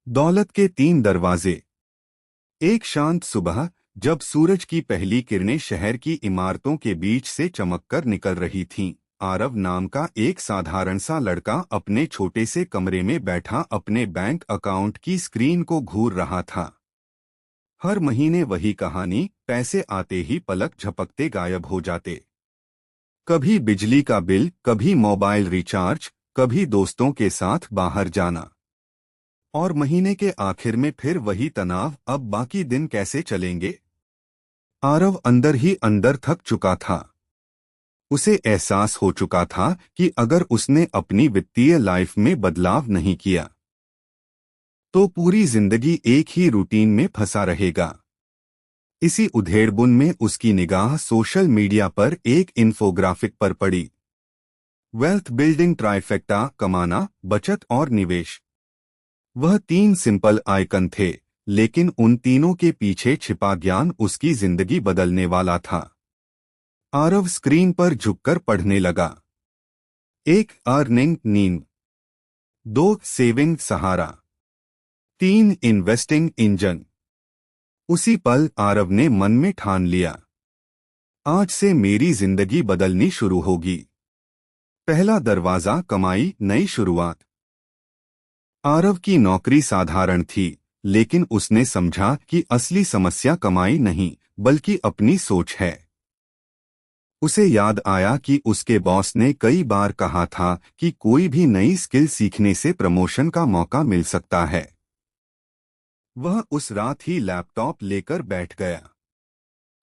दौलत के तीन दरवाजे। एक शांत सुबह, जब सूरज की पहली किरणें शहर की इमारतों के बीच से चमककर निकल रही थीं, आरव नाम का एक साधारण सा लड़का अपने छोटे से कमरे में बैठा अपने बैंक अकाउंट की स्क्रीन को घूर रहा था। हर महीने वही कहानी, पैसे आते ही पलक झपकते गायब हो जाते। कभी बिजली का बिल, कभी मोबाइल रिचार्ज, कभी दोस्तों के साथ बाहर जाना। और महीने के आखिर में फिर वही तनाव, अब बाकी दिन कैसे चलेंगे। आरव अंदर ही अंदर थक चुका था। उसे एहसास हो चुका था कि अगर उसने अपनी वित्तीय लाइफ में बदलाव नहीं किया तो पूरी जिंदगी एक ही रूटीन में फंसा रहेगा। इसी उधेड़बुन में उसकी निगाह सोशल मीडिया पर एक इन्फोग्राफिक पर पड़ी। वेल्थ बिल्डिंग ट्राइफेक्टा, कमाना, बचत और निवेश। वह तीन सिंपल आइकन थे, लेकिन उन तीनों के पीछे छिपा ज्ञान उसकी जिंदगी बदलने वाला था। आरव स्क्रीन पर झुककर पढ़ने लगा। एक, अर्निंग नींद। दो, सेविंग सहारा। तीन, इन्वेस्टिंग इंजन। उसी पल आरव ने मन में ठान लिया, आज से मेरी जिंदगी बदलनी शुरू होगी। पहला दरवाजा, कमाई, नई शुरुआत। आरव की नौकरी साधारण थी, लेकिन उसने समझा कि असली समस्या कमाई नहीं, बल्कि अपनी सोच है। उसे याद आया कि उसके बॉस ने कई बार कहा था कि कोई भी नई स्किल सीखने से प्रमोशन का मौका मिल सकता है। वह उस रात ही लैपटॉप लेकर बैठ गया।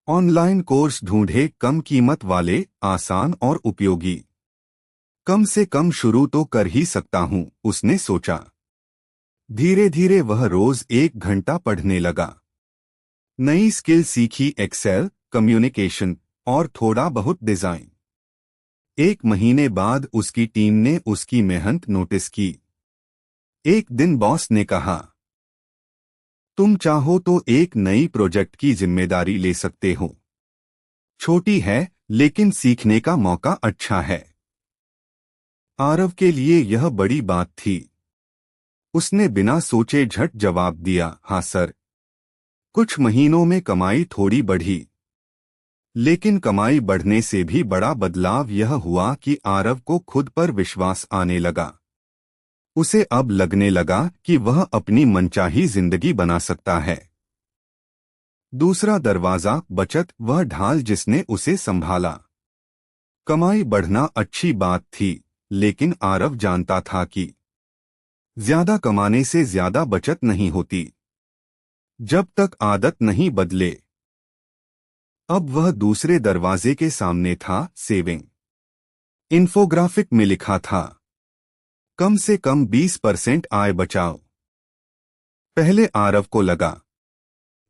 ऑनलाइन कोर्स ढूंढे, कम कीमत वाले, आसान और उपयोगी। कम से कम शुरू तो कर ही सकता हूं, उसने सोचा। धीरे धीरे वह रोज 1 घंटा पढ़ने लगा। नई स्किल सीखी, एक्सेल, कम्युनिकेशन और थोड़ा बहुत डिजाइन। 1 महीने बाद उसकी टीम ने उसकी मेहनत नोटिस की। एक दिन बॉस ने कहा, तुम चाहो तो एक नई प्रोजेक्ट की जिम्मेदारी ले सकते हो। छोटी है, लेकिन सीखने का मौका अच्छा है। आरव के लिए यह बड़ी बात थी। उसने बिना सोचे झट जवाब दिया, हाँ सर। कुछ महीनों में कमाई थोड़ी बढ़ी, लेकिन कमाई बढ़ने से भी बड़ा बदलाव यह हुआ कि आरव को खुद पर विश्वास आने लगा। उसे अब लगने लगा कि वह अपनी मनचाही जिंदगी बना सकता है। दूसरा दरवाजा, बचत, वह ढाल जिसने उसे संभाला। कमाई बढ़ना अच्छी बात थी, लेकिन आरव जानता था कि ज्यादा कमाने से ज्यादा बचत नहीं होती, जब तक आदत नहीं बदले। अब वह दूसरे दरवाजे के सामने था, सेविंग। इन्फोग्राफिक में लिखा था, कम से कम 20% आय बचाओ। पहले आरव को लगा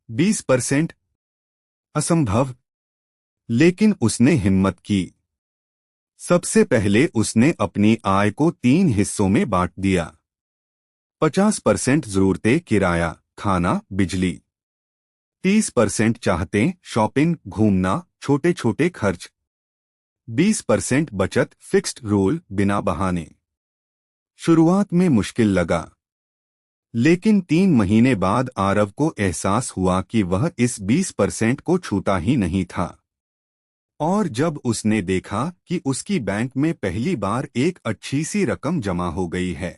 20% असंभव, लेकिन उसने हिम्मत की। सबसे पहले उसने अपनी आय को 3 हिस्सों में बांट दिया। 50% जरूरतें, किराया, खाना, बिजली। 30% चाहते, शॉपिंग, घूमना, छोटे छोटे खर्च। 20% बचत, फिक्स्ड रूल, बिना बहाने। शुरुआत में मुश्किल लगा, लेकिन 3 महीने बाद आरव को एहसास हुआ कि वह इस 20% को छूता ही नहीं था। और जब उसने देखा कि उसकी बैंक में पहली बार एक अच्छी सी रकम जमा हो गई है,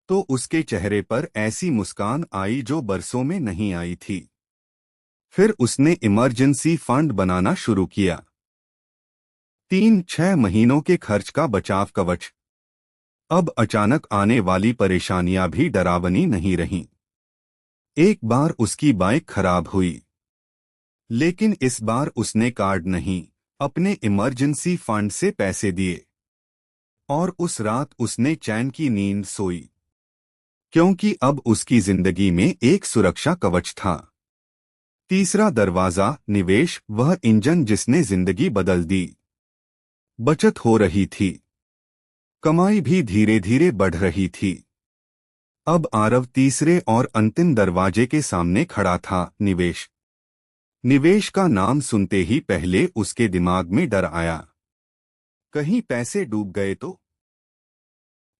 तो उसके चेहरे पर ऐसी मुस्कान आई जो बरसों में नहीं आई थी। फिर उसने इमरजेंसी फंड बनाना शुरू किया। 3-6 महीनों के खर्च का बचाव कवच। अब अचानक आने वाली परेशानियां भी डरावनी नहीं रहीं। एक बार उसकी बाइक खराब हुई, लेकिन इस बार उसने कार्ड नहीं, अपने इमरजेंसी फंड से पैसे दिए। और उस रात उसने चैन की नींद सोई, क्योंकि अब उसकी जिंदगी में एक सुरक्षा कवच था। तीसरा दरवाजा, निवेश, वह इंजन जिसने जिंदगी बदल दी। बचत हो रही थी, कमाई भी धीरे धीरे बढ़ रही थी। अब आरव तीसरे और अंतिम दरवाजे के सामने खड़ा था, निवेश। निवेश का नाम सुनते ही पहले उसके दिमाग में डर आया। कहीं पैसे डूब गए तो?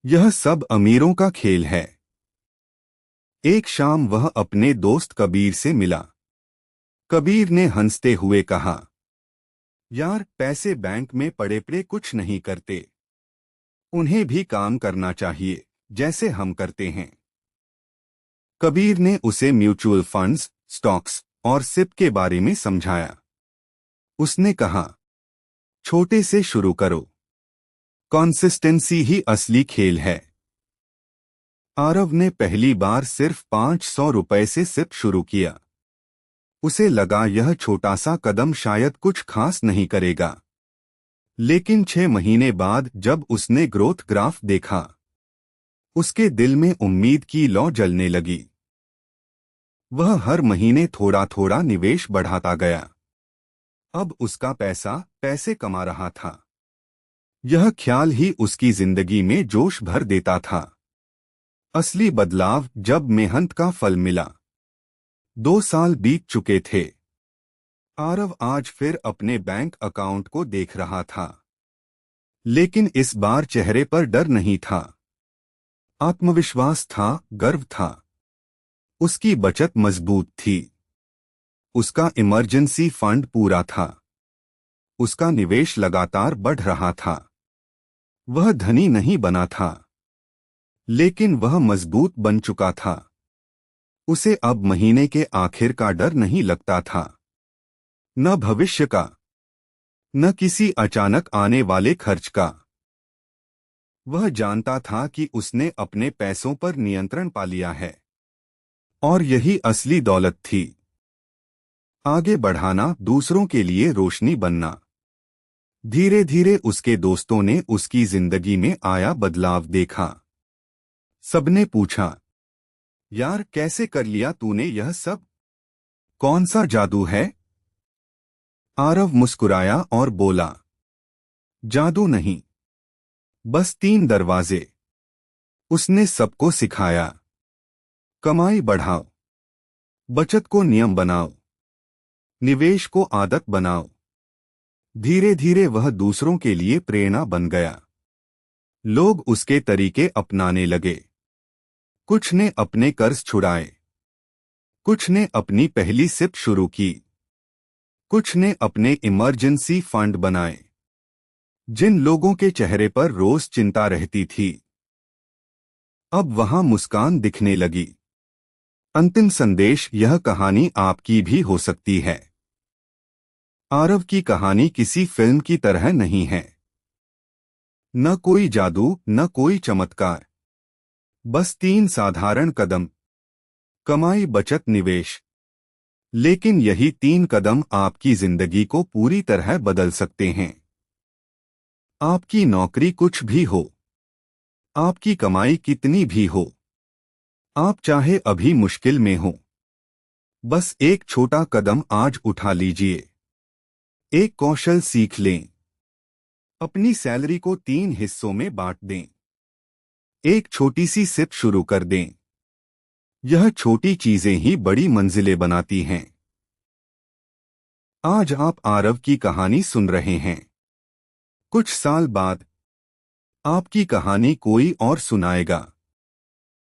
यह सब अमीरों का खेल है। एक शाम वह अपने दोस्त कबीर से मिला। कबीर ने हंसते हुए कहा, यार, पैसे बैंक में पड़े पड़े कुछ नहीं करते, उन्हें भी काम करना चाहिए जैसे हम करते हैं। कबीर ने उसे म्यूचुअल फंड्स, स्टॉक्स और सिप के बारे में समझाया। उसने कहा, छोटे से शुरू करो, कंसिस्टेंसी ही असली खेल है। आरव ने पहली बार सिर्फ 500 रुपए से सिप शुरू किया। उसे लगा यह छोटा सा कदम शायद कुछ खास नहीं करेगा, लेकिन 6 महीने बाद जब उसने ग्रोथ ग्राफ देखा, उसके दिल में उम्मीद की लौ जलने लगी। वह हर महीने थोड़ा थोड़ा निवेश बढ़ाता गया। अब उसका पैसा पैसे कमा रहा था। यह ख्याल ही उसकी जिंदगी में जोश भर देता था। असली बदलाव जब मेहनत का फल मिला। 2 साल बीत चुके थे। आरव आज फिर अपने बैंक अकाउंट को देख रहा था, लेकिन इस बार चेहरे पर डर नहीं था। आत्मविश्वास था, गर्व था। उसकी बचत मजबूत थी। उसका इमरजेंसी फंड पूरा था। उसका निवेश लगातार बढ़ रहा था। वह धनी नहीं बना था, लेकिन वह मजबूत बन चुका था। उसे अब महीने के आखिर का डर नहीं लगता था, न भविष्य का, न किसी अचानक आने वाले खर्च का। वह जानता था कि उसने अपने पैसों पर नियंत्रण पा लिया है, और यही असली दौलत थी। आगे बढ़ाना, दूसरों के लिए रोशनी बनना। धीरे धीरे उसके दोस्तों ने उसकी जिंदगी में आया बदलाव देखा। सबने पूछा, यार, कैसे कर लिया तूने यह सब? कौन सा जादू है? आरव मुस्कुराया और बोला, जादू नहीं, बस 3 दरवाजे। उसने सबको सिखाया, कमाई बढ़ाओ, बचत को नियम बनाओ, निवेश को आदत बनाओ। धीरे धीरे वह दूसरों के लिए प्रेरणा बन गया। लोग उसके तरीके अपनाने लगे। कुछ ने अपने कर्ज छुड़ाए, कुछ ने अपनी पहली सिप शुरू की, कुछ ने अपने इमरजेंसी फंड बनाए। जिन लोगों के चेहरे पर रोज चिंता रहती थी, अब वहां मुस्कान दिखने लगी। अंतिम संदेश, यह कहानी आपकी भी हो सकती है। आरव की कहानी किसी फिल्म की तरह नहीं है। न कोई जादू, न कोई चमत्कार, बस 3 साधारण कदम, कमाई, बचत, निवेश। लेकिन यही 3 कदम आपकी जिंदगी को पूरी तरह बदल सकते हैं। आपकी नौकरी कुछ भी हो, आपकी कमाई कितनी भी हो, आप चाहे अभी मुश्किल में हो, बस एक छोटा कदम आज उठा लीजिए। एक कौशल सीख लें। अपनी सैलरी को 3 हिस्सों में बांट दें। एक छोटी सी सिप शुरू कर दें। यह छोटी चीजें ही बड़ी मंजिलें बनाती हैं। आज आप आरव की कहानी सुन रहे हैं। कुछ साल बाद आपकी कहानी कोई और सुनाएगा।